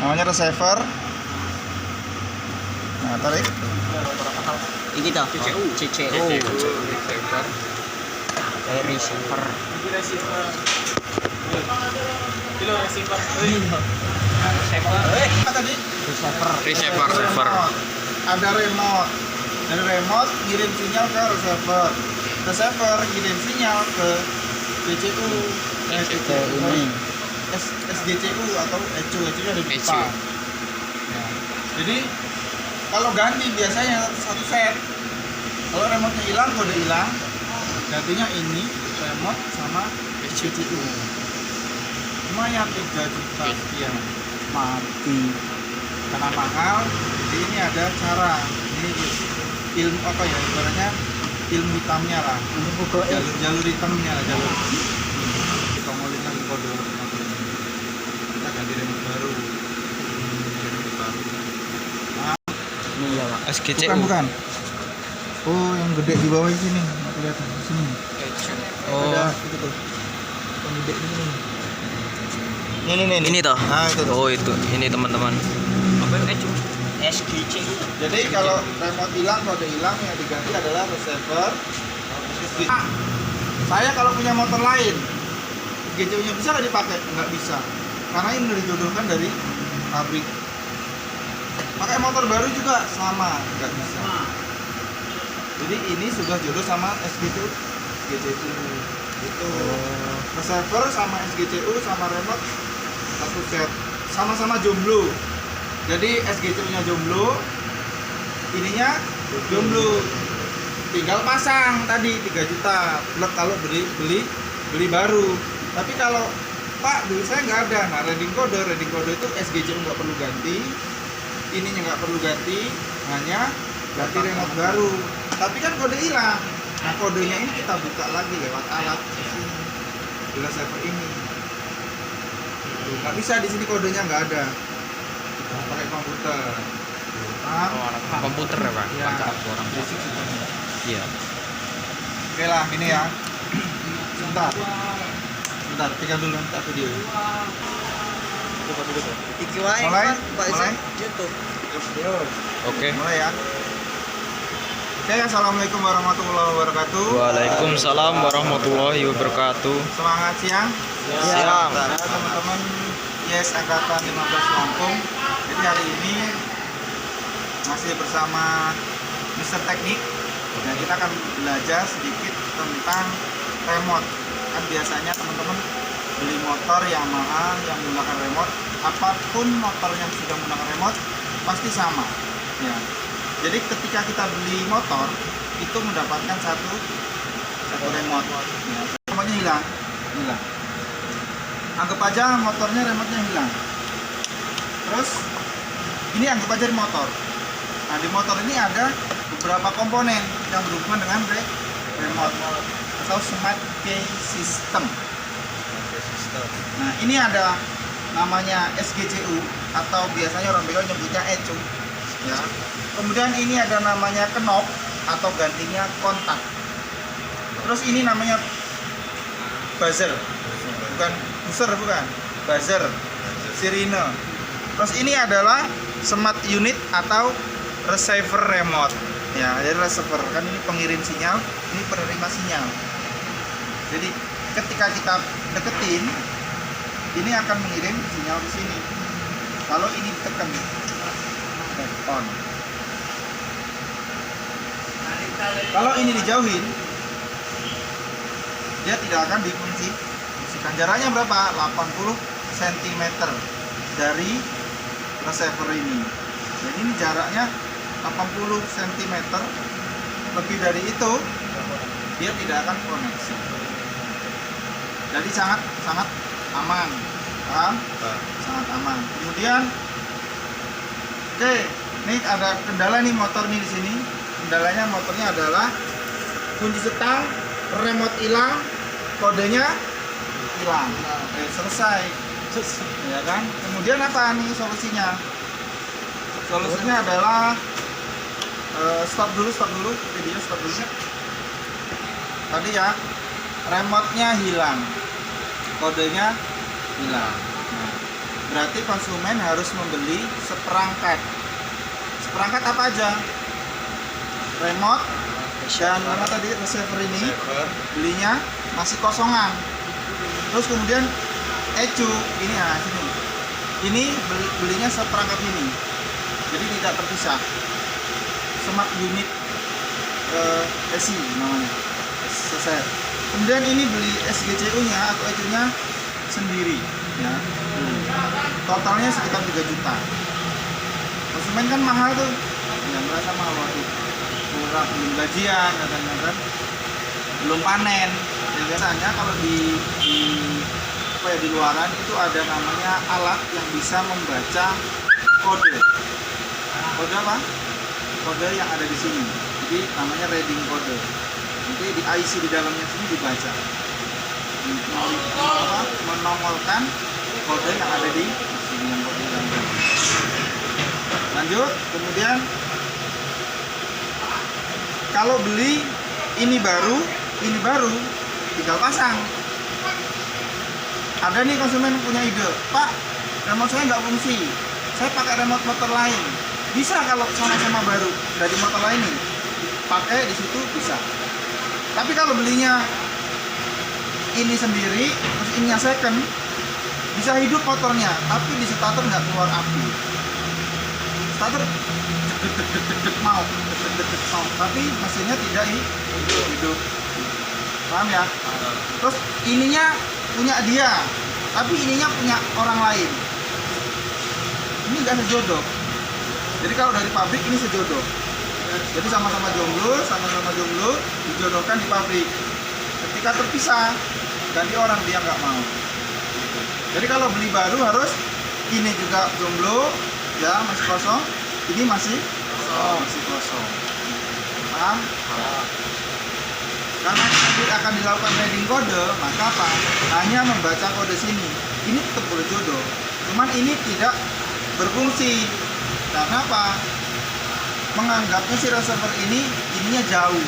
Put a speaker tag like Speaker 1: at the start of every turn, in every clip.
Speaker 1: namanya receiver. Nah, tarik.
Speaker 2: Ini toh CCU
Speaker 3: Receiver.
Speaker 2: kayak receiver.
Speaker 1: Apa tadi?
Speaker 3: Receiver.
Speaker 1: Ada remote. Dari remote kirim sinyal ke receiver. Receiver kirim sinyal ke GCU.
Speaker 2: ini
Speaker 1: SGCU atau ECU nya ada di
Speaker 3: ECU.
Speaker 1: depan. Ya. Jadi kalau ganti biasanya satu set. Kalau remote-nya hilang, kode hilang, gantinya ini remote sama SGCU. Lumayan 3 juta sekian.
Speaker 2: mati.
Speaker 1: Karena mahal, jadi ini ada cara. Ini ilmu apa ya? Ibaratnya ilmu hitamnya lah. Jalur hitamnya lah, jalur. Kita mau lihat lagi kode remote ini. Kita ganti remote baru. Remote baru.
Speaker 2: Ini ya Pak.
Speaker 3: SGCU.
Speaker 1: Bukan. Oh, yang gede di bawah sini. Nggak kelihatan di sini.
Speaker 3: Oh,
Speaker 1: Ada itu tuh. Yang gede ini. Ini.
Speaker 3: ini toh.
Speaker 1: Nah, itu tuh.
Speaker 3: Oh, itu. Ini teman-teman.
Speaker 2: SGCU.
Speaker 1: Jadi kalau remote hilang, kode hilang, yang diganti adalah receiver. Saya kalau punya motor lain, GCU-nya bisa nggak dipakai? Nggak bisa, karena ini udah dijodohkan dari pabrik. Pakai motor baru juga sama, nggak bisa. Jadi ini sudah jodoh sama SGCU. Itu receiver sama SGCU sama remote satu set, sama-sama jomblo. Jadi SGCU-nya jomblo, ininya jomblo. Tinggal pasang tadi 3 juta plus kalau beli baru. Tapi kalau Pak, duit saya nggak ada. Nah, reading code itu SGCU nggak perlu ganti, ininya nggak perlu ganti, hanya ganti remote baru. Tapi kan kode hilang. Nah, kodenya ini kita buka lagi lewat alat di receiver ini. Nggak bisa di sini, kodenya nggak ada. Harus pakai komputer. Paham?
Speaker 3: Komputer ya, Pak?
Speaker 1: Ya,
Speaker 3: Orang
Speaker 1: basic sistemnya.
Speaker 3: Iya.
Speaker 1: Oke lah, ini ya. Sebentar, tinggal dulu nanti video.
Speaker 2: Iki wae
Speaker 1: Mulai?
Speaker 2: Pak
Speaker 1: Mulai?
Speaker 2: YouTube.
Speaker 3: Oke.
Speaker 1: Mulai ya. Oke, assalamualaikum warahmatullahi wabarakatuh.
Speaker 3: Waalaikumsalam warahmatullahi wabarakatuh.
Speaker 1: Semangat siang.
Speaker 3: Siang.
Speaker 1: Ya, teman-teman YES Angkatan 15 Lampung. Jadi hari ini masih bersama Mr. Teknik dan kita akan belajar sedikit tentang remote. Kan biasanya teman-teman beli motor yang mahal yang menggunakan remote, apapun motor yang sudah menggunakan remote pasti sama. Ya. Jadi ketika kita beli motor itu mendapatkan satu remote. Ya. Remote-nya hilang. Anggap aja motornya remote-nya hilang. Terus ini anggap aja di motor. Nah, di motor ini ada beberapa komponen yang berhubungan dengan remote atau smart key system. Nah, ini ada namanya SGCU atau biasanya orang bego nyebutnya ECU. Ya. Kemudian ini ada namanya knob atau gantinya kontak. Terus ini namanya buzzer. Bukan buzzer. Sirine. Terus ini adalah smart unit atau receiver remote. Ya, jadi receiver kan ini pengirim sinyal, ini penerima sinyal. Jadi ketika kita deketin, ini akan mengirim sinyal ke sini. Kalau ini ditekan, on. Kalau ini dijauhin, dia tidak akan difungsikan. Jaraknya berapa? 80 cm dari receiver ini. Jadi ini jaraknya 80 cm. Lebih dari itu, dia tidak akan koneksi. Jadi sangat aman, paham? Sangat aman. Kemudian, oke, ini ada kendala nih motor nih di sini. Kendalanya motornya adalah kunci setang, remote hilang, kodenya hilang. Selesai. Ya kan? Kemudian apa nih solusinya? Solusinya adalah stop dulu video, stop dulu. Tadi ya, remote-nya hilang, kodenya hilang. Nah, berarti konsumen harus membeli seperangkat. Seperangkat apa aja? Remote dan apa tadi, receiver ini belinya masih kosongan. Terus kemudian ECU ini, nah sini. Ini belinya seperangkat ini. Jadi tidak terpisah. Smart unit SI namanya. Seset. Kemudian ini beli SGCU-nya atau ECU-nya sendiri ya. Totalnya sekitar 3 juta. Konsumen kan mahal tuh. Ya merasa mahal waktu kurang, belum gajian katanya kan. Belum panen. Ya biasanya kalau di apa ya, di luaran itu ada namanya alat yang bisa membaca kode. Kode apa? Kode yang ada di sini. Jadi namanya reading kode. Nanti di IC di dalamnya sini dibaca. Menongolkan kode yang ada di sini, yang kode yang ada. Lanjut, kemudian kalau beli ini baru tinggal pasang. Ada nih konsumen punya ide, Pak, remote saya nggak fungsi, saya pakai remote motor lain. Bisa kalau sama-sama baru dari motor lain nih, pakai di situ bisa. Tapi kalau belinya ini sendiri, terus ininya second, bisa hidup motornya, tapi di starter nggak keluar api. Starter mau, tapi mesinnya tidak hidup. Paham ya? Terus ininya punya dia, tapi ininya punya orang lain. Ini nggak sejodoh. Jadi kalau dari pabrik ini sejodoh. Jadi sama-sama jomblo, dijodohkan di pabrik. Ketika terpisah, ganti orang, dia nggak mau. Jadi kalau beli baru harus ini juga jomblo, ya masih kosong. Ini masih kosong. Paham? Karena nanti akan dilakukan reading kode, maka apa? Hanya membaca kode sini. Ini tetap boleh jodoh. Cuman ini tidak berfungsi. Karena apa? Menganggapnya si receiver ini ininya jauh,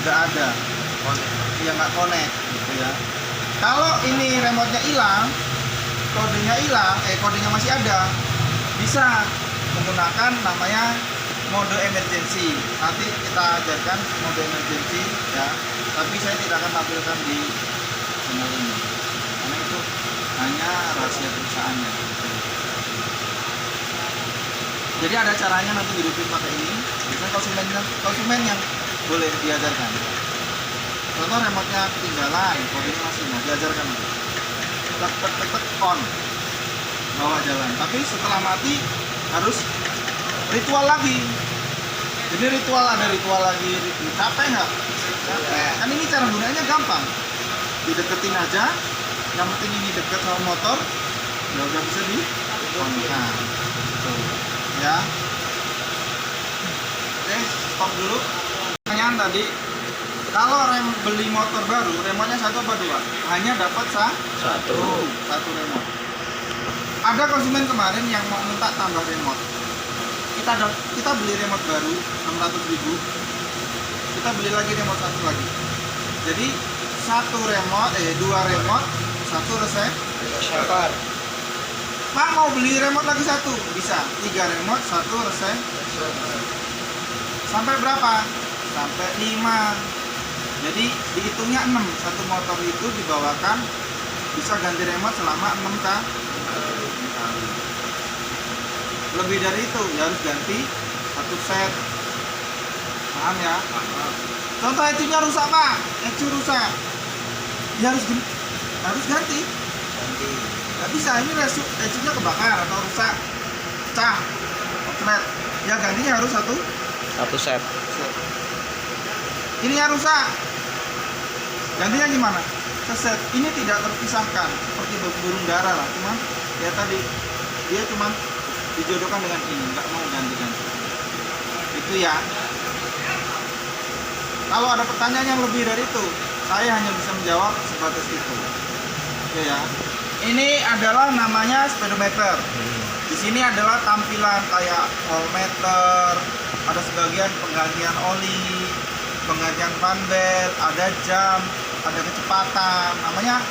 Speaker 1: nggak ada, ya nggak connect gitu ya. Kalau ini remote-nya hilang, kodenya masih ada, bisa menggunakan namanya mode emergency. Nanti kita ajarkan mode emergency ya, tapi saya tidak akan tampilkan di channel ini karena itu hanya rahasia perusahaannya. Jadi ada caranya nanti hidupin pakai ini. Biasanya konsumen yang boleh diajarkan. Contoh remote-nya ketinggalan, kodenya masih mau diajarkan nanti. Tek on, bawa jalan. Tapi setelah mati harus ritual lagi. Jadi ada ritual lagi. Capek nggak? Capek. Kan ini cara gunanya gampang. Dideketin aja. Yang penting ini deket sama motor, ya udah bisa di-on-kan. Ya. Oke, stop dulu. Pertanyaan tadi, kalau beli motor baru, remote-nya 1 apa 2? Hanya dapat satu remote. Ada konsumen kemarin yang mau minta tambah remote. Kita beli remote baru 600.000. Kita beli lagi remote 1 lagi. Jadi 2 remote, 1 receiver. Pak mau beli remote lagi 1, bisa. 3 remote, 1 receiver. Sampai berapa? Sampai 5. Jadi dihitungnya 6. Satu motor itu dibawakan bisa ganti remote selama 6 kali. Lebih dari itu ya harus ganti 1 set. Paham ya? Contoh ECU-nya rusak, Pak. ECU rusak. Ya harus ganti. Nggak bisa, ini ECU-nya kebakar atau rusak, pecah, konslet. Ya gantinya harus satu
Speaker 3: set.
Speaker 1: Ininya rusak, gantinya gimana? Seset. Ini tidak terpisahkan seperti burung dara lah, cuman ya tadi dia cuman dijodohkan dengan ini, nggak mau ganti-ganti. Itu ya. Kalau ada pertanyaan yang lebih dari itu, saya hanya bisa menjawab sebatas itu. Oke ya. Ini adalah namanya speedometer. Di sini adalah tampilan kayak voltmeter, ada sebagian penggantian oli, penggantian fan belt, ada jam, ada kecepatan. Namanya